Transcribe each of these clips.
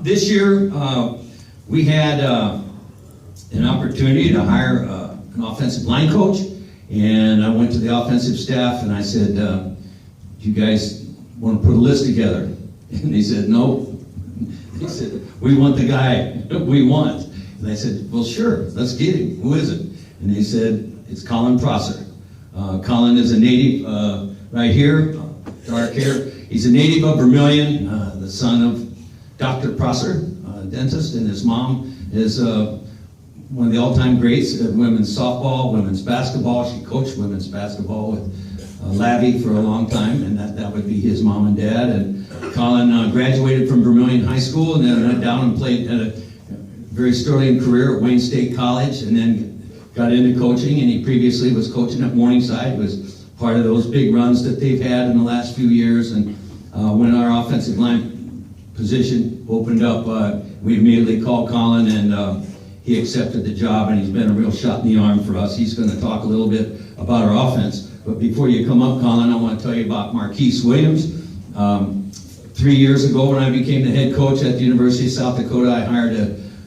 this year we had an opportunity to hire an offensive line coach, and I went to the offensive staff and I said, do you guys want to put a list together? And they said, no. They said, we want the guy we want. And I said, well, sure, let's get him. Who is it? And they said, it's Collin Prosser. Collin is a native right here, dark hair. He's a native of Vermilion, the son of Dr. Prosser, dentist, and his mom is one of the all-time greats at women's softball, women's basketball. She coached women's basketball with Labby for a long time, and that would be his mom and dad. And Collin graduated from Vermilion High School and then went down and played at a very sterling career at Wayne State College, and then got into coaching, and he previously was coaching at Morningside, was part of those big runs that they've had in the last few years. And when our offensive line position opened up, we immediately called Collin, and he accepted the job, and he's been a real shot in the arm for us. He's going to talk a little bit about our offense. But before you come up, Collin, I want to tell you about Marquice Williams. 3 years ago, when I became the head coach at the University of South Dakota, I hired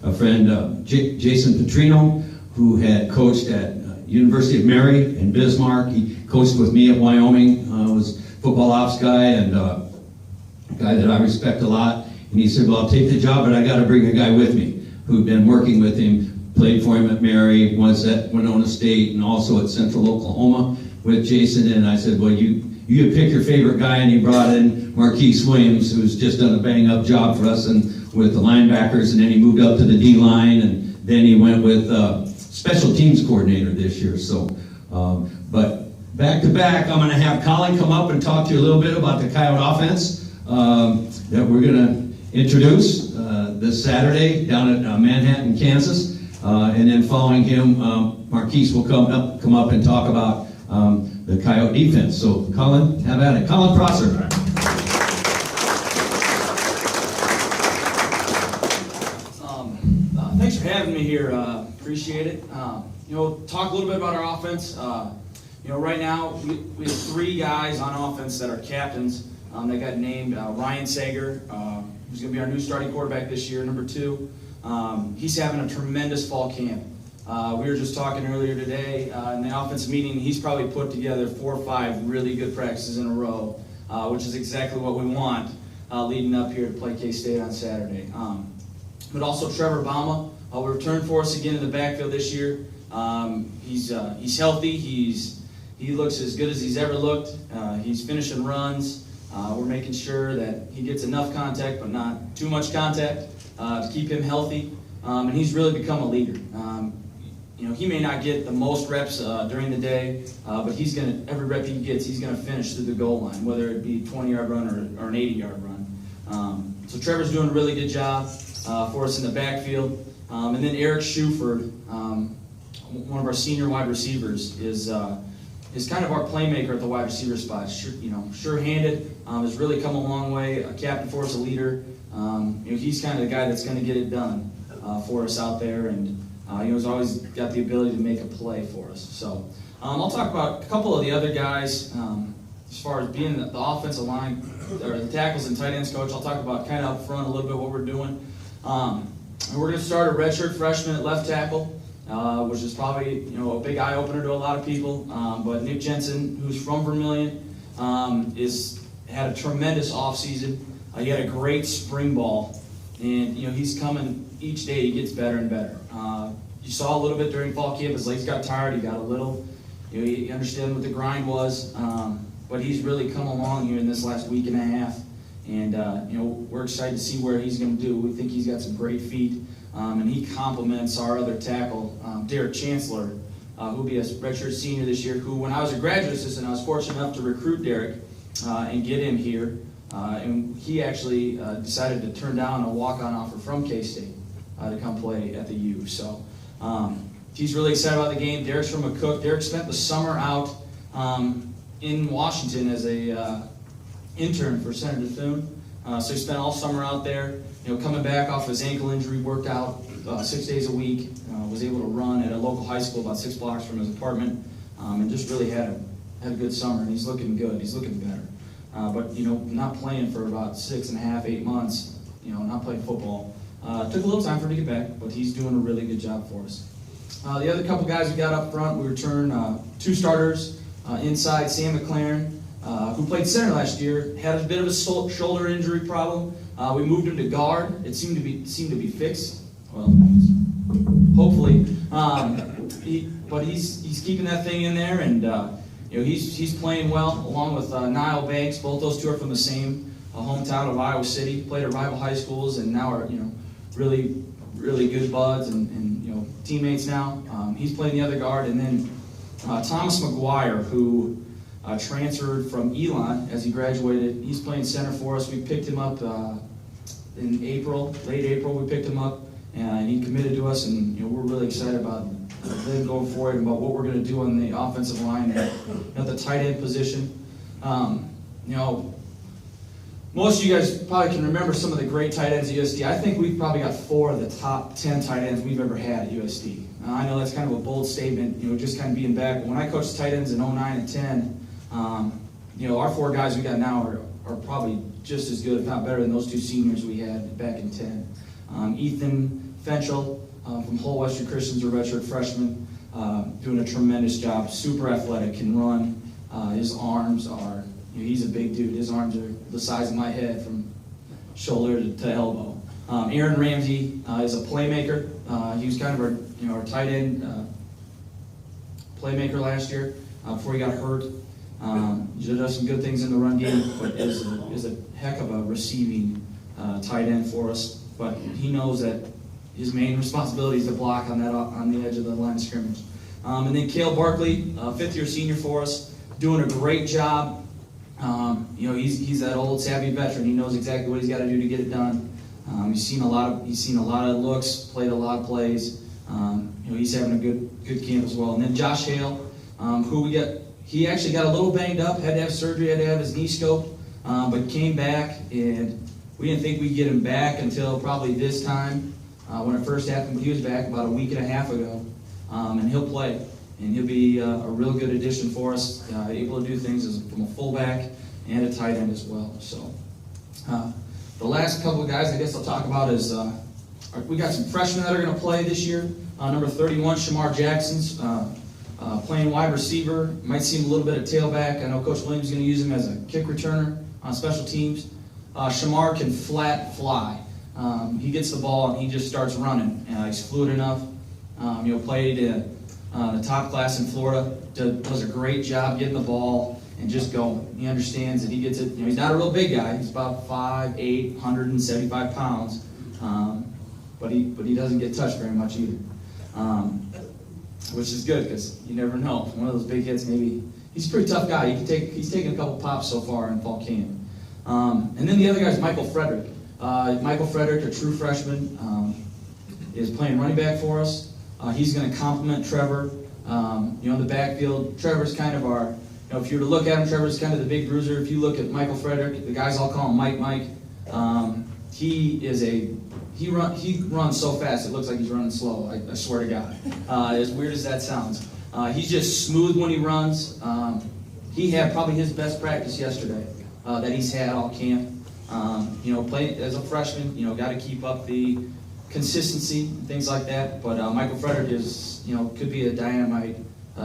a friend, Jason Petrino, who had coached at University of Mary in Bismarck. He coached with me at Wyoming, was a football ops guy, and a guy that I respect a lot. And he said, well, I'll take the job, but I got to bring a guy with me who'd been working with him, played for him at Mary, was at Winona State, and also at Central Oklahoma with Jason. And I said, well, you pick your favorite guy, and he brought in Marquice Williams, who's just done a bang-up job for us and with the linebackers, and then he moved up to the D-line, and then he went with special teams coordinator this year. So, but back to back, I'm going to have Collin come up and talk to you a little bit about the Coyote offense that we're going to introduce this Saturday down at Manhattan, Kansas. And then following him, Marquice will come up and talk about the Coyote defense. So, Collin, have at it. Collin Prosser. Thanks for having me here. Appreciate it. Talk a little bit about our offense. Right now we have 3 guys on offense that are captains. They got named Ryan Sager, who's going to be our new starting quarterback this year, number 2. He's having a tremendous fall camp. We were just talking earlier today in the offensive meeting. He's probably put together 4 or 5 really good practices in a row, which is exactly what we want leading up here to play K-State on Saturday. But also Trevor Bama will return for us again in the backfield this year. He's healthy. He looks as good as he's ever looked. He's finishing runs. We're making sure that he gets enough contact, but not too much contact to keep him healthy. And he's really become a leader. He may not get the most reps during the day, but every rep he gets, he's gonna finish through the goal line, whether it be a 20-yard run or an 80-yard run. So Trevor's doing a really good job for us in the backfield. And then Eric Schuford, one of our senior wide receivers, is kind of our playmaker at the wide receiver spot. Sure-handed, has really come a long way. A captain for us, a leader. He's kind of the guy that's going to get it done for us out there, and he's always got the ability to make a play for us. So I'll talk about a couple of the other guys as far as being the offensive line or the tackles and tight ends coach. I'll talk about kind of up front a little bit what we're doing. And we're going to start a redshirt freshman at left tackle, which is probably a big eye opener to a lot of people. But Nick Jensen, who's from Vermilion, had a tremendous offseason. He had a great spring ball, and he's coming each day. He gets better and better. You saw a little bit during fall camp. His legs got tired. He got a little. He understood what the grind was, but he's really come along here in this last week and a half. And we're excited to see where he's going to do. We think he's got some great feet, and he complements our other tackle, Derek Chancellor, who'll be a redshirt senior this year. Who, when I was a graduate assistant, I was fortunate enough to recruit Derek and get him here. And he actually decided to turn down a walk-on offer from K-State to come play at the U. So he's really excited about the game. Derek's from McCook. Derek spent the summer out in Washington as a intern for Senator Thune. So he spent all summer out there. Coming back off his ankle injury, worked out 6 days a week, was able to run at a local high school about 6 blocks from his apartment, and just really had a good summer, and he's looking good. He's looking better. But not playing for about 6.5, 8 months, not playing football. Took a little time for him to get back, but he's doing a really good job for us. The other couple guys we got up front, we returned 2 starters inside. Sam McLaren, who played center last year, had a bit of a shoulder injury problem. We moved him to guard. It seemed to be fixed. Well, hopefully, but he's keeping that thing in there, and he's playing well along with Niall Banks. Both those two are from the same hometown of Iowa City. Played at rival high schools, and now are really good buds and teammates now. He's playing the other guard, and then Thomas McGuire, who transferred from Elon as he graduated. He's playing center for us. We picked him up in late April. We picked him up, and he committed to us, and we're really excited about them going forward and about what we're going to do on the offensive line at the tight end position. Most of you guys probably can remember some of the great tight ends at USD. I think we've probably got 4 of the top 10 tight ends we've ever had at USD. I know that's kind of a bold statement, just kind of being back. But when I coached tight ends in 09 and 10, our 4 guys we got now are probably just as good, if not better, than those 2 seniors we had back in 10. Ethan Fenchel from Hull Western Christian's a redshirt freshman, doing a tremendous job. Super athletic, can run. His arms are, he's a big dude. His arms are the size of my head from shoulder to elbow. Aaron Ramsey is a playmaker. He was kind of our tight end playmaker last year before he got hurt. He does some good things in the run game, but is a heck of a receiving tight end for us. But he knows that his main responsibility is to block on the edge of the line of scrimmage. And then Cale Barkley, 5th-year senior for us, doing a great job. He's that old savvy veteran. He knows exactly what he's got to do to get it done. He's seen a lot of looks, played a lot of plays. He's having a good camp as well. And then Josh Hale, he actually got a little banged up, had to have surgery, had to have his knee scoped, but came back, and we didn't think we'd get him back until probably this time when it first happened. But he was back about a week and a half ago, and he'll play. And he'll be a real good addition for us, able to do things from a fullback and a tight end as well. So the last couple of guys I guess I'll talk about is we got some freshmen that are going to play this year. Number 31, Shamar Jackson's playing wide receiver. Might see him a little bit at tailback. I know Coach Williams is going to use him as a kick returner on special teams. Shamar can flat fly. He gets the ball and he just starts running. He's fluid enough. Played the top class in Florida. Does a great job getting the ball and just going. He understands that he gets it. He's not a real big guy. He's about 5'8", 175 pounds. But he doesn't get touched very much either. Which is good because you never know. One of those big hits, maybe. He's a pretty tough guy. He's taken a couple pops so far in fall camp. And then the other guy is Michael Frederick. Michael Frederick, a true freshman, is playing running back for us. He's going to complement Trevor. In the backfield, Trevor's kind of our, if you were to look at him, Trevor's kind of the big bruiser. If you look at Michael Frederick, the guys all call him Mike. He runs so fast it looks like he's running slow. I swear to God. As weird as that sounds, he's just smooth when he runs. He had probably his best practice yesterday that he's had all camp. Play as a freshman. Got to keep up the consistency and things like that. But Michael Frederick is, could be a dynamite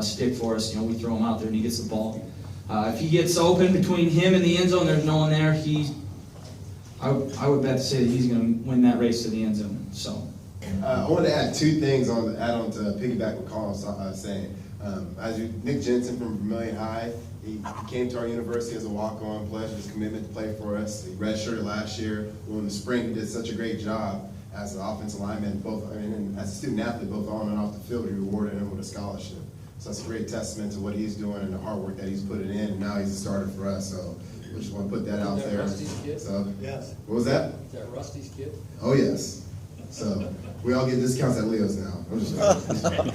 stick for us. We throw him out there and he gets the ball. If he gets open between him and the end zone, there's no one there. I would bet to say that he's going to win that race to the end zone. So, I wanted to add 2 things to piggyback what Collin was saying. Nick Jensen from Vermilion High, he came to our university as a walk-on, pledged his commitment to play for us. He redshirted last year. Well, in the spring, he did such a great job as an offensive lineman, and as a student athlete, both on and off the field. We rewarded him with a scholarship. So that's a great testament to what he's doing and the hard work that he's putting in. And now he's a starter for us. So we just want to put that out there. Rusty's kid? So, yes. What was that? Is that Rusty's kid? Oh, yes. So we all get discounts at Leo's now. I'm just kidding.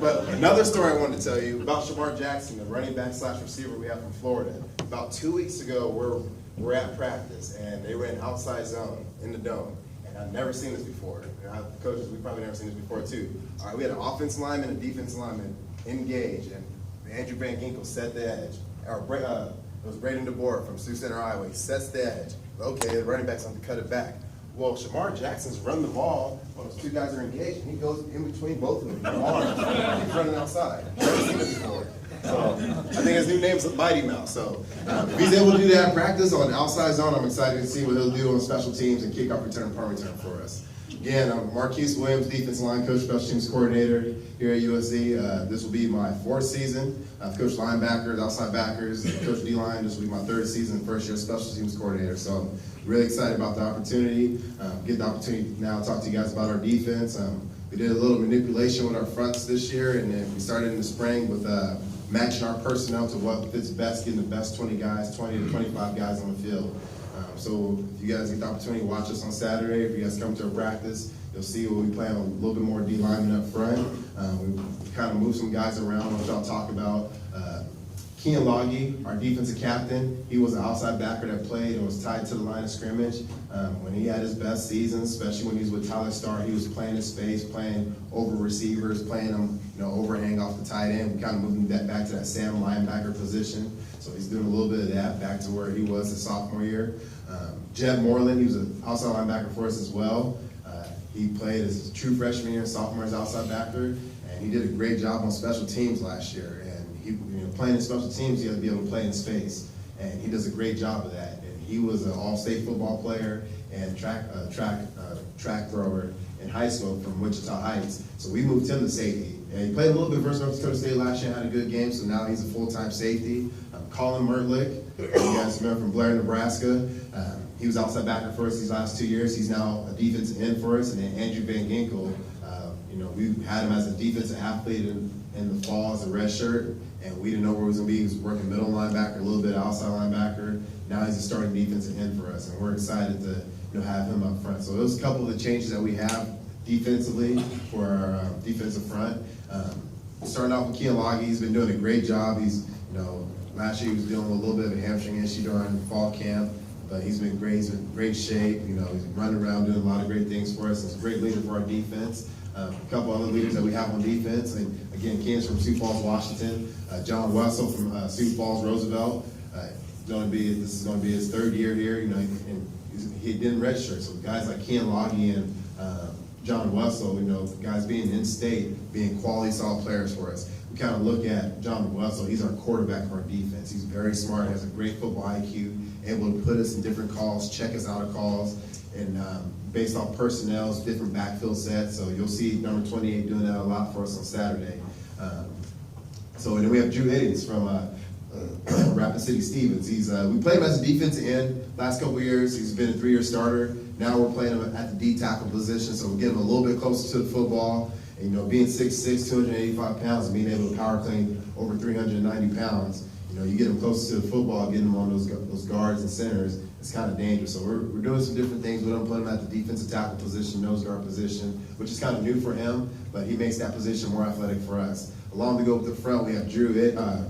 But another story I wanted to tell you about Shamar Jackson, the running back / receiver we have from Florida. About 2 weeks ago, we're at practice, and they ran outside zone in the dome. And I've never seen this before. And coaches, we've probably never seen this before, too. All right, we had an offensive lineman and a defensive lineman engage, and Andrew Van Ginkel set the edge. It was Braden DeBoer from Sioux Center, Iowa. He sets the edge. Okay, the running back's on to cut it back. Well, Shamar Jackson's run the ball when those two guys are engaged, and he goes in between both of them. Their arms. He's running outside. Never seen it before. So I think his new name's Mighty Mouse. So if he's able to do that in practice on the outside zone, I'm excited to see what he'll do on special teams and kickoff return, punt return for us. Again, I'm Marquice Williams, defensive line coach, special teams coordinator here at USC. This will be my 4th season. I've coached linebackers, outside backers, coached D-line. This will be my 3rd season, first year special teams coordinator. So I'm really excited about the opportunity. Get the opportunity now to talk to you guys about our defense. We did a little manipulation with our fronts this year, and then we started in the spring with matching our personnel to what fits best, getting the best 20 to 25 guys on the field. So if you guys get the opportunity to watch us on Saturday, if you guys come to a practice, you'll see where we play on a little bit more D linemen up front. We kind of move some guys around, which I'll talk about. Kean Loggy, our defensive captain, he was an outside backer that played and was tied to the line of scrimmage. When he had his best season, especially when he was with Tyler Starr, he was playing his space, playing over receivers, playing them, overhang off the tight end. We kind of moved him back to that Sam linebacker position. So he's doing a little bit of that back to where he was his sophomore year. Jeb Moreland, he was an outside linebacker for us as well. He played as a true freshman year, sophomore as outside backer, and he did a great job on special teams last year. And he, playing in special teams, you have to be able to play in space, and he does a great job of that. And he was an all-state football player and track thrower in high school from Wichita Heights. So we moved him to safety. And he played a little bit versus North Dakota State last year, had a good game, so now he's a full-time safety. Collin, you guys remember from Blair, Nebraska. He was outside backer for us these last 2 years. He's now a defensive end for us. And then Andrew Van Ginkel, we had him as a defensive athlete in the fall as a red shirt, and we didn't know where he was going to be. He was working middle linebacker, a little bit outside linebacker. Now he's a starting defensive end for us, and we're excited to have him up front. So those are a couple of the changes that we have defensively for our defensive front. Starting off with Kean Loggy, he's been doing a great job. He's, last year he was dealing with a little bit of a hamstring issue during fall camp, but he's been great. He's been in great shape. He's running around doing a lot of great things for us. He's a great leader for our defense. A couple other leaders that we have on defense, and again, Ken's from Sioux Falls, Washington. John Wessel from Sioux Falls, Roosevelt. This is going to be his 3rd year here. And he didn't redshirt, so guys like Kean Loggy and John Wessel, guys being in state, being quality, solid players for us. We kind of look at John Wessel. He's our quarterback for our defense. He's very smart, has a great football IQ, able to put us in different calls, check us out of calls, and based off personnel's different backfield sets. So you'll see number 28 doing that a lot for us on Saturday. And then we have Drew Higgins from Rapid City Stevens. We played him as a defensive end last couple years. He's been a 3-year starter. Now we're playing him at the D tackle position, so we're getting him a little bit closer to the football. And, being 6'6", 285 pounds, and being able to power clean over 390 pounds, you get him closer to the football, getting him on those guards and centers, it's kind of dangerous. So we're doing some different things with him, putting him at the defensive tackle position, nose guard position, which is kind of new for him, but he makes that position more athletic for us. Along to go with the front, we have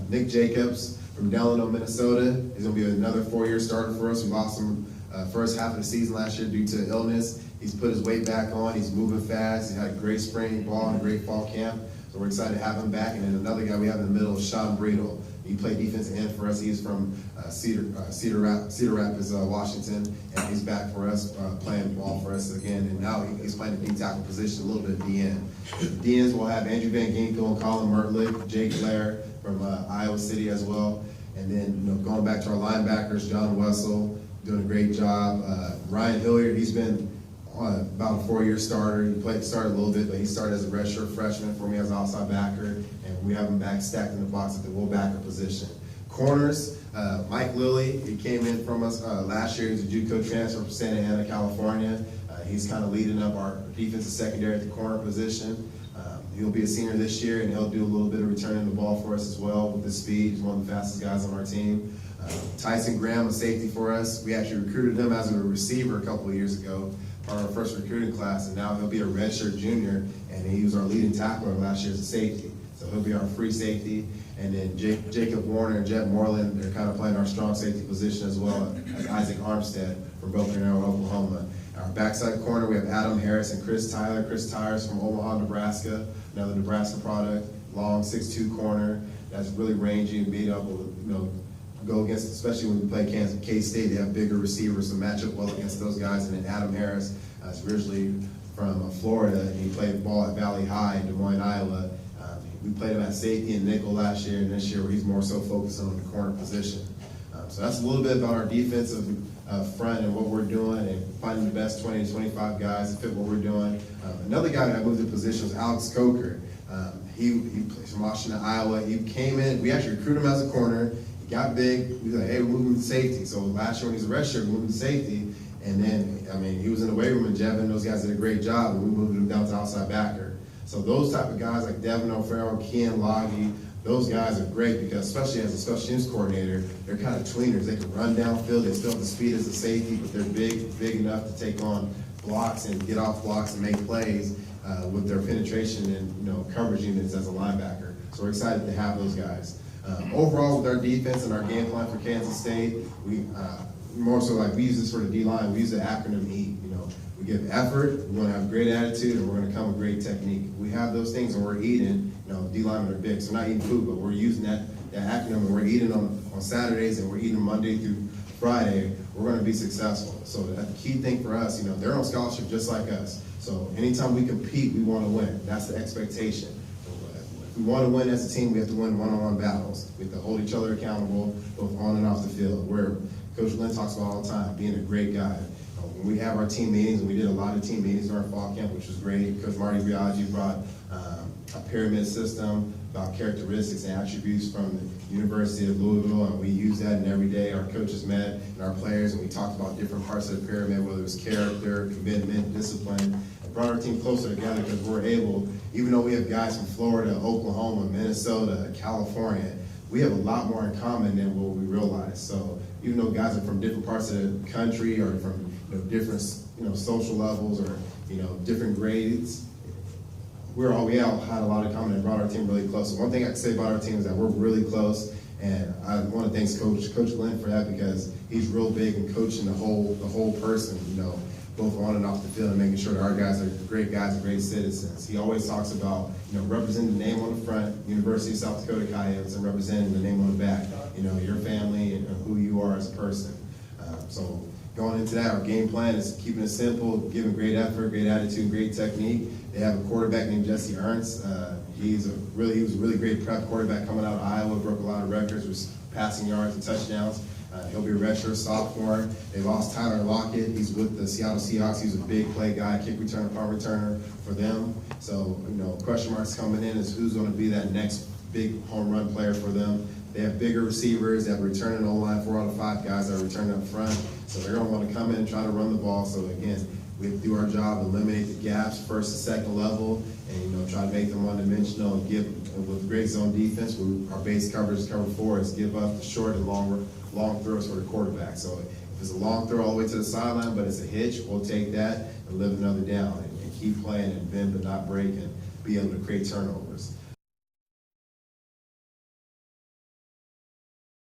Nick Jacobs from Delano, Minnesota. He's going to be another 4-year starter for us. We lost him first half of the season last year due to illness. He's put his weight back on. He's moving fast. He had a great spring ball and a great fall camp. So we're excited to have him back. And then another guy we have in the middle is Sean Bredel. He played defensive end for us. He's from Cedar Rapids, Washington, and he's back for us, playing ball for us again. And now he's playing the D tackle position, a little bit of DN. DNs will have Andrew Van Ginkel and Collin Mertlick, Jake Blair from Iowa City as well. And then going back to our linebackers, John Wessel doing a great job. Ryan Hilliard, he's been about a 4-year starter. He started a little bit, but he started as a redshirt freshman for me as an outside backer, and we have him back stacked in the box at the will backer position. Corners, Mike Lilly, he came in from us last year. He's a JUCO transfer from Santa Ana, California. He's kind of leading up our defensive secondary at the corner position. He'll be a senior this year, and he'll do a little bit of returning the ball for us as well with his speed. He's one of the fastest guys on our team. Tyson Graham, a safety for us. We actually recruited him as a receiver a couple of years ago, our first recruiting class, and now he'll be a redshirt junior, and he was our leading tackler last year as a safety. So he'll be our free safety. And then Jacob Warner and Jeb Moreland, they're kind of playing our strong safety position as well as Isaac Armstead from Broken Arrow, Oklahoma. Our backside corner, we have Adam Harris and Chris Tyler. Chris Tyler's from Omaha, Nebraska, another Nebraska product, long 6'2" corner that's really rangy and beat up with, go against, especially when we play K-State, they have bigger receivers to match up well against those guys. And then Adam Harris is originally from Florida, and he played ball at Valley High in Des Moines, Iowa. We played him at safety and nickel last year, and this year he's more so focused on the corner position. So that's a little bit about our defensive front and what we're doing, and finding the best 20 to 25 guys to fit what we're doing. Another guy that moved in position was Alex Coker. He plays from Washington, Iowa. He came in, we actually recruited him as a corner. He got big. We was like, hey, we're moving to safety. So last year when he was a redshirt, we moved to safety. And then, I mean, he was in the weight room, and Jeff and those guys did a great job, and we moved him down to outside backer. So those type of guys like Devin O'Farrell, Ken Loggy, those guys are great because, especially as a special teams coordinator, they're kind of tweeners. They can run downfield. They still have the speed as a safety, but they're big enough to take on blocks and get off blocks and make plays with their penetration and coverage units as a linebacker. So we're excited to have those guys. Overall, with our defense and our game plan for Kansas State, we more so like we use this for the D-line. We use the acronym EAT. We give effort, we're going to have great attitude, and we're going to come with great technique. We have those things, and we're eating. D-linemen are big, so we're not eating food, but we're using that acronym, and we're eating on Saturdays, and we're eating Monday through Friday. We're going to be successful. So the key thing for us, they're on scholarship just like us. So anytime we compete, we want to win. That's the expectation. If we want to win as a team, we have to win one-on-one battles. We have to hold each other accountable, both on and off the field. Where Coach Glenn talks about all the time, being a great guy. When we have our team meetings, and we did a lot of team meetings during fall camp, which was great. Coach Marty Biaggi brought a pyramid system about characteristics and attributes from the University of Louisville, and we use that in every day. Our coaches met and our players, and we talked about different parts of the pyramid, whether it was character, commitment, discipline. It brought our team closer together because we're able, even though we have guys from Florida, Oklahoma, Minnesota, California, we have a lot more in common than what we realize. So even though guys are from different parts of the country or from different social levels or different grades, we all had a lot of common and brought our team really close. So one thing I can say about our team is that we're really close, and I want to thank Coach Glenn for that because he's real big in coaching the whole person, both on and off the field, and making sure that our guys are great guys and great citizens. He always talks about representing the name on the front, University of South Dakota Coyotes, and representing the name on the back, your family and who you are as a person. So going into that, our game plan is keeping it simple, giving great effort, great attitude, great technique. They have a quarterback named Jesse Ernst. He was a really great prep quarterback coming out of Iowa, broke a lot of records, was passing yards and touchdowns. He'll be a redshirt sophomore. They lost Tyler Lockett. He's with the Seattle Seahawks. He's a big play guy, kick returner, punt returner for them. So, question marks coming in is who's going to be that next big home run player for them. They have bigger receivers. They have a returning O-line, 4 out of 5 guys that are returning up front. So they're going to want to come in and try to run the ball. So again, we have to do our job, eliminate the gaps, first and second level, and try to make them one-dimensional and give with great zone defense. Our base coverage is cover 4 is give up the short and long throws for the quarterback. So if it's a long throw all the way to the sideline, but it's a hitch, we'll take that and live another down and keep playing and bend but not break and be able to create turnovers.